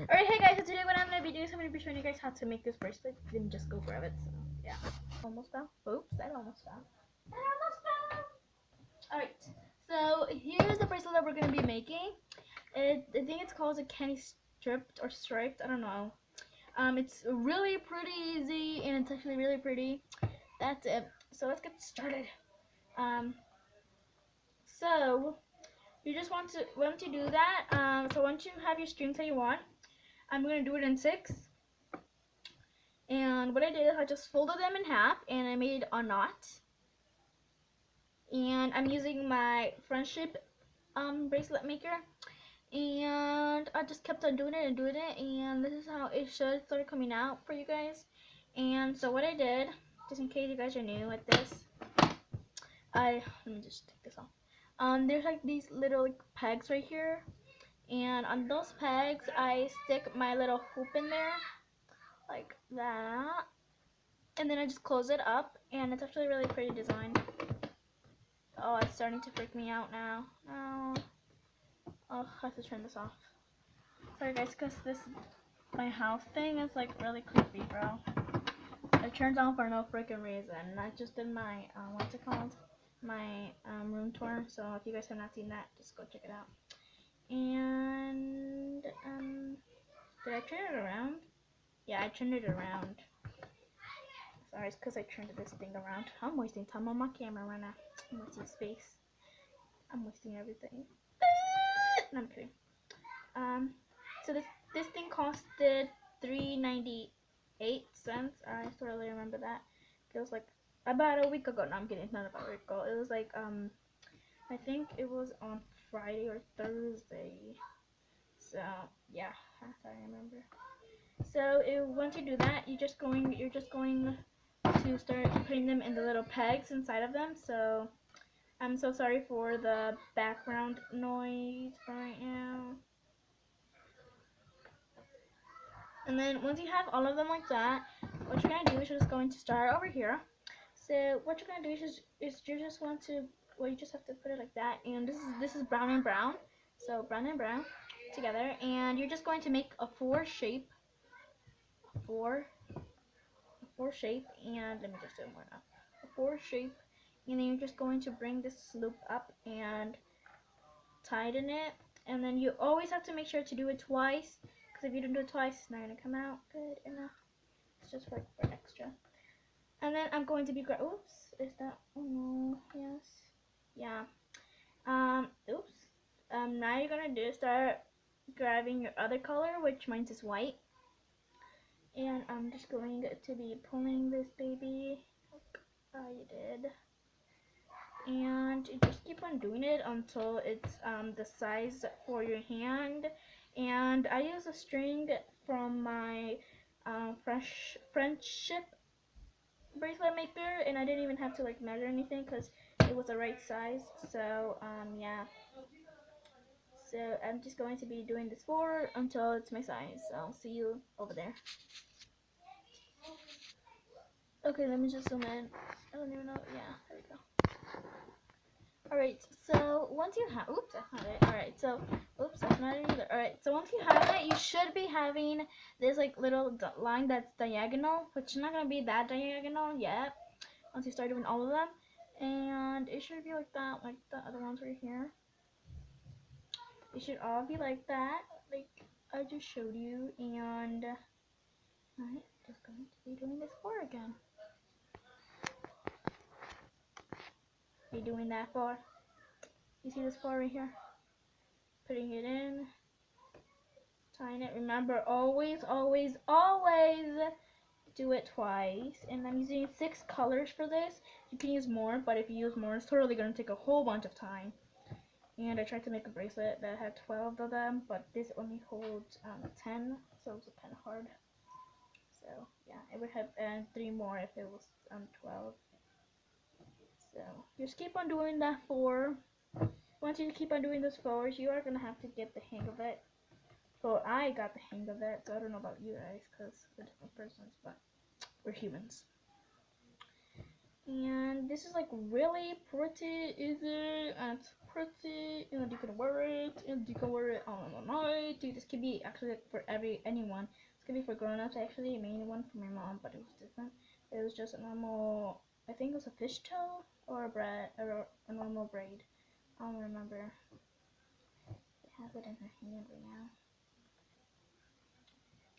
Alright, hey guys, so today what I'm going to be doing is I'm going to be showing you guys how to make this bracelet. Then just go grab it. So, yeah. Almost fell. Oops, that almost fell. That almost fell. Alright, so here's the bracelet that we're going to be making. I think it's called a candy stripped or striped. I don't know. It's really pretty easy and it's actually really pretty. That's it. So let's get started. So you just want to do that. So once you have your strings that you want, I'm going to do it in 6. And what I did is I just folded them in half and I made a knot. And I'm using my friendship bracelet maker. And I just kept on doing it and doing it. And this is how it should start coming out for you guys. And so what I did, just in case you guys are new at this, let me just take this off. There's like these little like pegs right here. And on those pegs, I stick my little hoop in there. Like that. And then I just close it up, and it's actually a really pretty design. Oh, it's starting to freak me out now. No. Oh, I have to turn this off. Sorry guys, because my house thing is like really creepy, bro. It turns on for no freaking reason. I just did my, what's it called? My room tour, so if you guys have not seen that, just go check it out. And, did I turn it around? Yeah, I turned it around. Sorry, it's because I turned this thing around. I'm wasting time on my camera right now. I'm wasting space. I'm wasting everything. No, I'm kidding. So this thing costed $3.98. I totally remember that. It was like about a week ago. No, I'm kidding. It's not about a week ago. It was like I think it was on Friday or Thursday. So yeah, I remember. So once you do that, you're just going to start putting them in the little pegs inside of them. So I'm so sorry for the background noise right now. And then once you have all of them like that, what you're gonna do is you're just going to start over here. So what you're gonna do is you just want to, well, you just have to put it like that. And this is brown and brown. So brown and brown together, and you're just going to make a 4 shape. A 4 shape, and let me just do it more now. A 4 shape, and then you're just going to bring this loop up and tighten it. And then you always have to make sure to do it twice, because if you don't do it twice, it's not gonna come out good enough. It's just for extra. And then I'm going to be oops, is that, oh no, yes, yeah. Oops. Now you're gonna start grabbing your other color, which mine is white. And I'm just going to be pulling this baby like I did. And you just keep on doing it until it's the size for your hand. And I use a string from my friendship bracelet maker, and I didn't even have to like measure anything because it was the right size. So yeah. So I'm just going to be doing this for until it's my size. So I'll see you over there. Okay, let me just zoom in. I don't even know. Yeah, there we go. Alright, so once you have, oops, that's not it. Alright, so, oops, that's not it either. Alright, so once you have it, you should be having this like little line that's diagonal, which is not going to be that diagonal yet, once you start doing all of them. And it should be like that, like the other ones right here. It should all be like that, like I just showed you. And I'm just going to be doing this 4 again. Be doing that 4. You see this 4 right here? Putting it in, tying it. Remember, always do it twice. And I'm using 6 colors for this. You can use more, but if you use more, it's totally going to take a whole bunch of time. And I tried to make a bracelet that had 12 of them, but this only holds 10, so it was kind of hard. So yeah, it would have 3 more if it was 12. So just keep on doing that 4. Once you keep on doing those 4s, you are going to have to get the hang of it. Well, I got the hang of it, so I don't know about you guys, because we're different persons, but we're humans. And this is like really pretty easy, and it's pretty, and you can wear it, and you can wear it on the night. Dude, this could be actually like for anyone. This could be for grown-ups. I actually made one for my mom, but it was different. It was just a normal, I think it was a fishtail or a normal braid. I don't remember. It has it in her hand right now.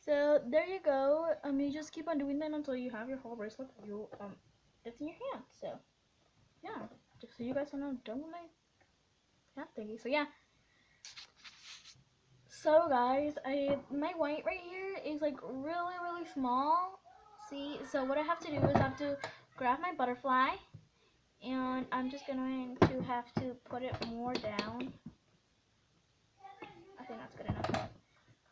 So there you go. You just keep on doing that until you have your whole bracelet. It's in your hand. So yeah, just so you guys know, done with my hand thingy. So yeah. So guys, my white right here is like really small. See, so what I have to do is I have to grab my butterfly, and I'm just going to have to put it more down. I think that's good enough.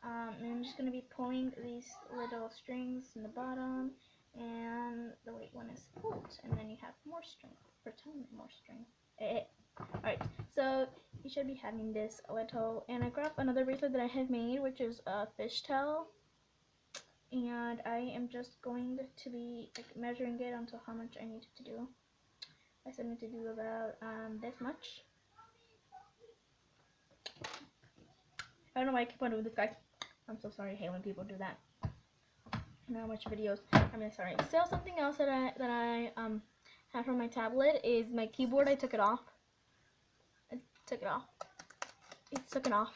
And I'm just going to be pulling these little strings in the bottom, and the white one is pulled, and then you have more string, pretend more string. Alright, so you should be having this little, and I grabbed another bracelet that I have made, which is a fishtail, and I am just going to be like measuring it until how much I need to do. I still need to do about this much. I don't know why I keep on doing this, guys. I'm so sorry. I hate when people do that. Not much videos. I mean, sorry. So something else that I have from my tablet is my keyboard. I took it off. It's taken off.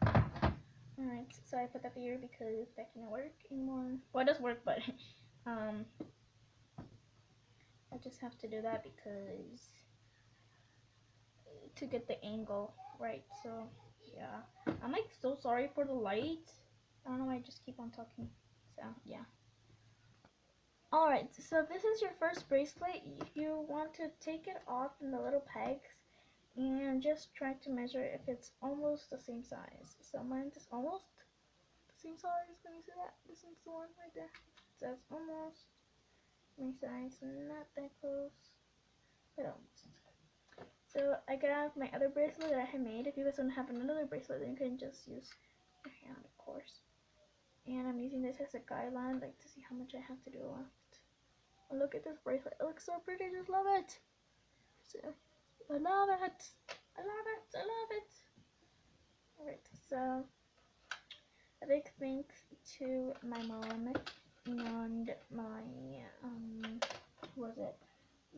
Alright, so I put that here because that can't work anymore. Well, it does work, but I just have to do that because to get the angle right. So yeah, I'm like so sorry for the light. I don't know why I just keep on talking. So yeah. Alright, so if this is your first bracelet, you want to take it off in the little pegs and just try to measure if it's almost the same size. So mine is almost the same size. Can you see that? This is the one right there. So it's almost my size, not that close, but almost. So I got my other bracelet that I had made. If you guys don't have another bracelet, then you can just use your hand, of course. And I'm using this as a guideline, like to see how much I have to do left. Oh, look at this bracelet. It looks so pretty. I just love it. So I love it. I love it. I love it. Alright, so a big thanks to my mom and my who was it?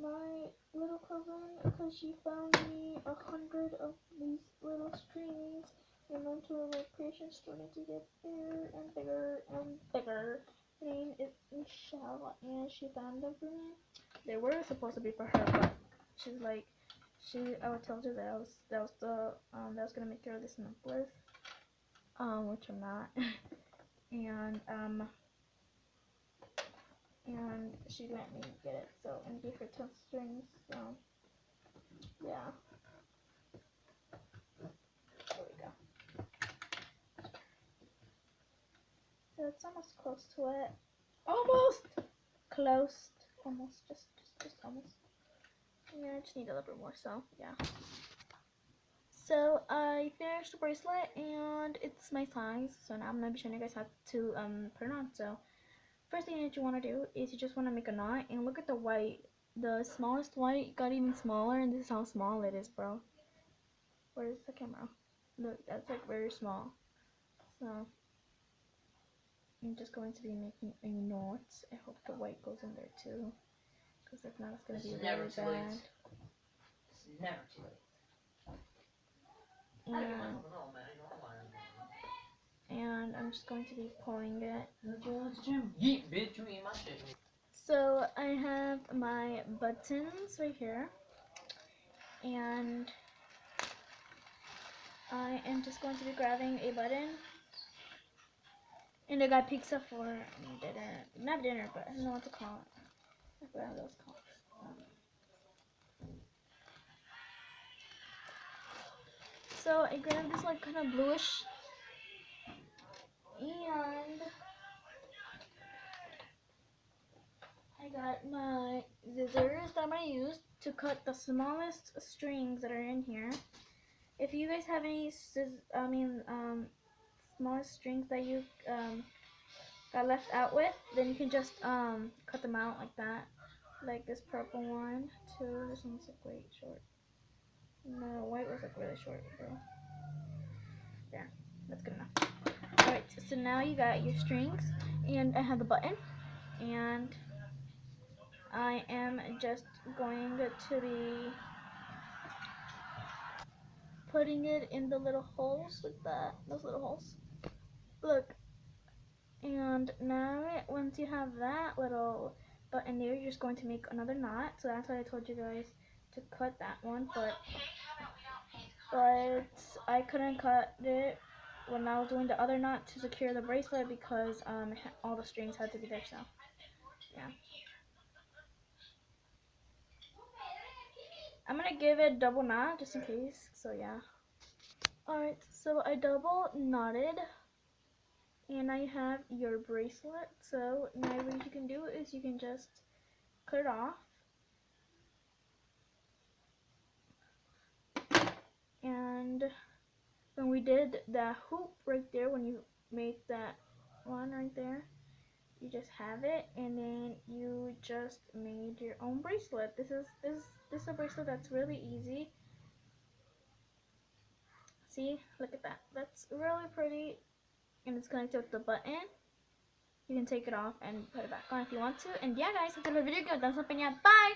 My little cousin, because she found me 100 of these little strings and went to a creation store to get bigger and bigger and bigger. Her name is Michelle, and she found them for me. They were supposed to be for her, but she's like, I would tell her that was gonna make her this necklace, which I'm not, and she let me get it, so, and gave her 10 strings, so yeah. There we go. So it's almost close to it. Almost! Close. Almost. Just almost. Yeah, I just need a little bit more, so yeah. So I finished the bracelet and it's my size. So now I'm gonna be showing you guys how to put it on. So first thing that you wanna do is you just wanna make a knot, and look at the white. The smallest white got even smaller, and this is how small it is, bro. Where's the camera? Look, that's like very small. So I'm just going to be making a knot. I hope the white goes in there too, because if not, it's going to be really bad. It's never too late. And I'm just going to be pulling it. Bitch, you eat my shit. So I have my buttons right here, and I am just going to be grabbing a button. And I got pizza for dinner. Not dinner, but I don't know what to call it. I forgot what those called. So I grabbed this like kind of bluish, and I got my scissors that I'm gonna use to cut the smallest strings that are in here. If you guys have any smallest strings that you got left out with, then you can just cut them out like that. like this purple one too. This one's like way short. No, white was like really short, bro. There, that's good enough. Alright, so now you got your strings, and I have the button, and I am just going to be putting it in the little holes like that, those little holes. Look, and now once you have that little button there, you're just going to make another knot. So that's why I told you guys to cut that one, but I couldn't cut it when I was doing the other knot to secure the bracelet because all the strings had to be there. So yeah, I'm gonna give it a double knot just in case. So yeah. Alright, so I double knotted and I have your bracelet. So now what you can do is you can just cut it off. And when we did the hoop right there, when you made that one right there, you just have it, and then you just made your own bracelet. This is a bracelet that's really easy. See, look at that. That's really pretty, and it's connected with the button. You can take it off and put it back on if you want to. And yeah, guys, hope you enjoyed the video. Give it a thumbs up, and yeah, bye.